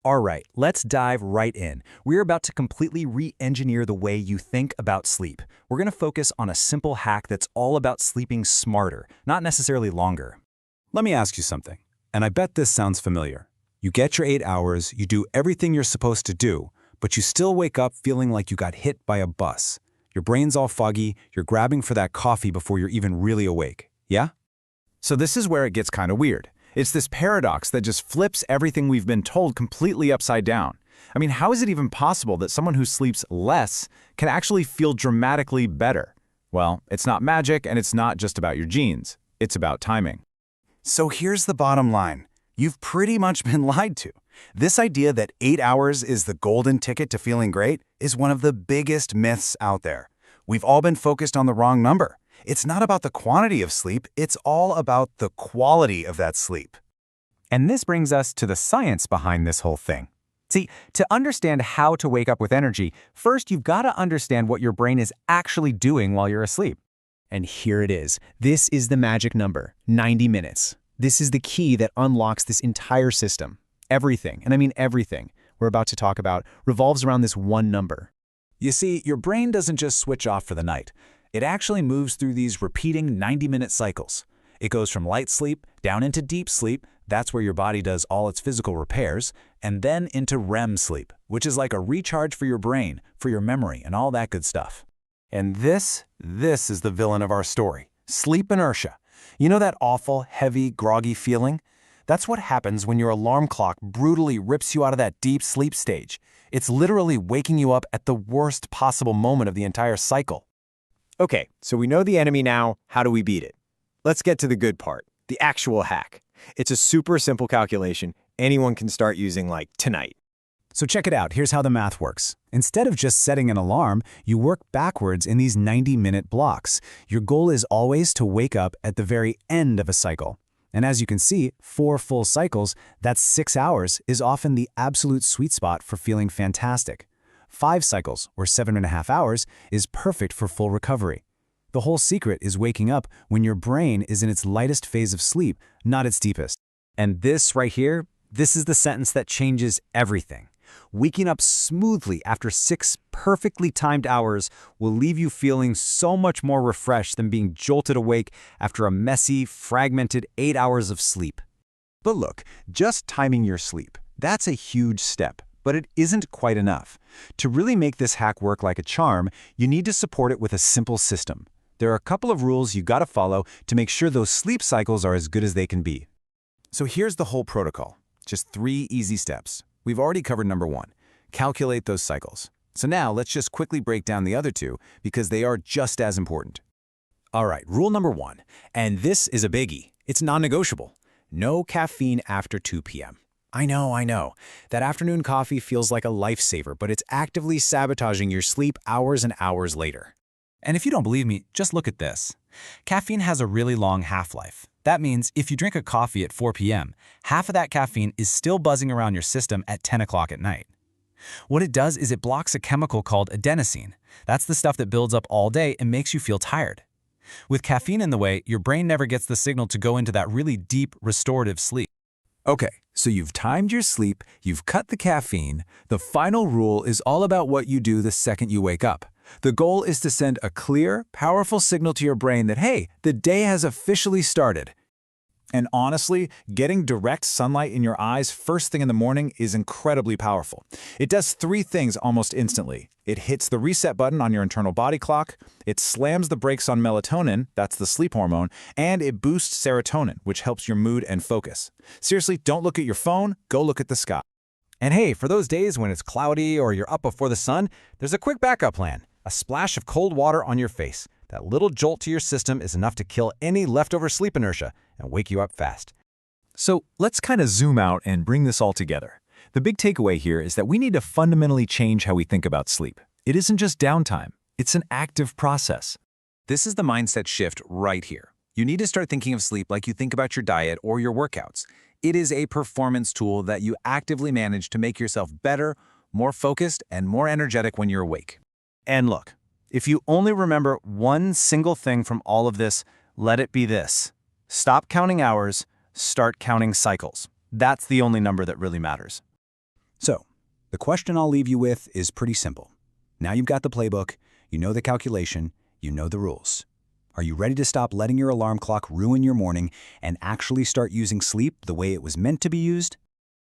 All right, let's dive right in. We're about to completely re-engineer the way you think about sleep. We're going to focus on a simple hack that's all about sleeping smarter, not necessarily longer. Let me ask you something, and I bet this sounds familiar. You get your 8 hours, you do everything you're supposed to do, but you still wake up feeling like you got hit by a bus. Your brain's all foggy, you're grabbing for that coffee before you're even really awake. Yeah? So this is where it gets kind of weird. It's this paradox that just flips everything we've been told completely upside down. I mean, how is it even possible that someone who sleeps less can actually feel dramatically better? Well, it's not magic, and it's not just about your genes. It's about timing. So here's the bottom line. You've pretty much been lied to. This idea that 8 hours is the golden ticket to feeling great is one of the biggest myths out there. We've all been focused on the wrong number. It's not about the quantity of sleep, it's all about the quality of that sleep. And this brings us to the science behind this whole thing. See, to understand how to wake up with energy, first you've got to understand what your brain is actually doing while you're asleep. And here it is. This is the magic number, 90 minutes. This is the key that unlocks this entire system. Everything, and I mean everything, we're about to talk about revolves around this one number. You see, your brain doesn't just switch off for the night. It actually moves through these repeating 90-minute cycles. It goes from light sleep down into deep sleep, that's where your body does all its physical repairs, and then into REM sleep, which is like a recharge for your brain, for your memory, and all that good stuff. And this is the villain of our story, sleep inertia. You know that awful, heavy, groggy feeling? That's what happens when your alarm clock brutally rips you out of that deep sleep stage. It's literally waking you up at the worst possible moment of the entire cycle. Okay, so we know the enemy now. How do we beat it? Let's get to the good part, the actual hack. It's a super simple calculation anyone can start using like tonight. So check it out, here's how the math works. Instead of just setting an alarm, you work backwards in these 90-minute blocks. Your goal is always to wake up at the very end of a cycle. And as you can see, 4 full cycles, that's 6 hours, is often the absolute sweet spot for feeling fantastic. 5 cycles, or 7.5 hours, is perfect for full recovery. The whole secret is waking up when your brain is in its lightest phase of sleep, not its deepest. And this right here, this is the sentence that changes everything. Waking up smoothly after 6 perfectly timed hours will leave you feeling so much more refreshed than being jolted awake after a messy, fragmented 8 hours of sleep. But look, just timing your sleep, that's a huge step. But it isn't quite enough. To really make this hack work like a charm, you need to support it with a simple system. There are a couple of rules you gotta follow to make sure those sleep cycles are as good as they can be. So here's the whole protocol. Just 3 easy steps. We've already covered number 1. Calculate those cycles. So now let's just quickly break down the other 2 because they are just as important. All right, rule number 1. And this is a biggie. It's non-negotiable. No caffeine after 2 p.m. I know. That afternoon coffee feels like a lifesaver, but it's actively sabotaging your sleep hours and hours later. And if you don't believe me, just look at this. Caffeine has a really long half-life. That means if you drink a coffee at 4 p.m., half of that caffeine is still buzzing around your system at 10 o'clock at night. What it does is it blocks a chemical called adenosine. That's the stuff that builds up all day and makes you feel tired. With caffeine in the way, your brain never gets the signal to go into that really deep, restorative sleep. Okay, so you've timed your sleep, you've cut the caffeine. The final rule is all about what you do the second you wake up. The goal is to send a clear, powerful signal to your brain that, hey, the day has officially started. And honestly, getting direct sunlight in your eyes first thing in the morning is incredibly powerful. It does 3 things almost instantly. It hits the reset button on your internal body clock, it slams the brakes on melatonin, that's the sleep hormone, and it boosts serotonin, which helps your mood and focus. Seriously, don't look at your phone, go look at the sky. And hey, for those days when it's cloudy or you're up before the sun, there's a quick backup plan. A splash of cold water on your face. That little jolt to your system is enough to kill any leftover sleep inertia and wake you up fast. So let's kind of zoom out and bring this all together. The big takeaway here is that we need to fundamentally change how we think about sleep. It isn't just downtime, it's an active process. This is the mindset shift right here. You need to start thinking of sleep like you think about your diet or your workouts. It is a performance tool that you actively manage to make yourself better, more focused, and more energetic when you're awake. And look, if you only remember one single thing from all of this, let it be this. Stop counting hours, start counting cycles. That's the only number that really matters. So, the question I'll leave you with is pretty simple. Now you've got the playbook, you know the calculation, you know the rules. Are you ready to stop letting your alarm clock ruin your morning and actually start using sleep the way it was meant to be used?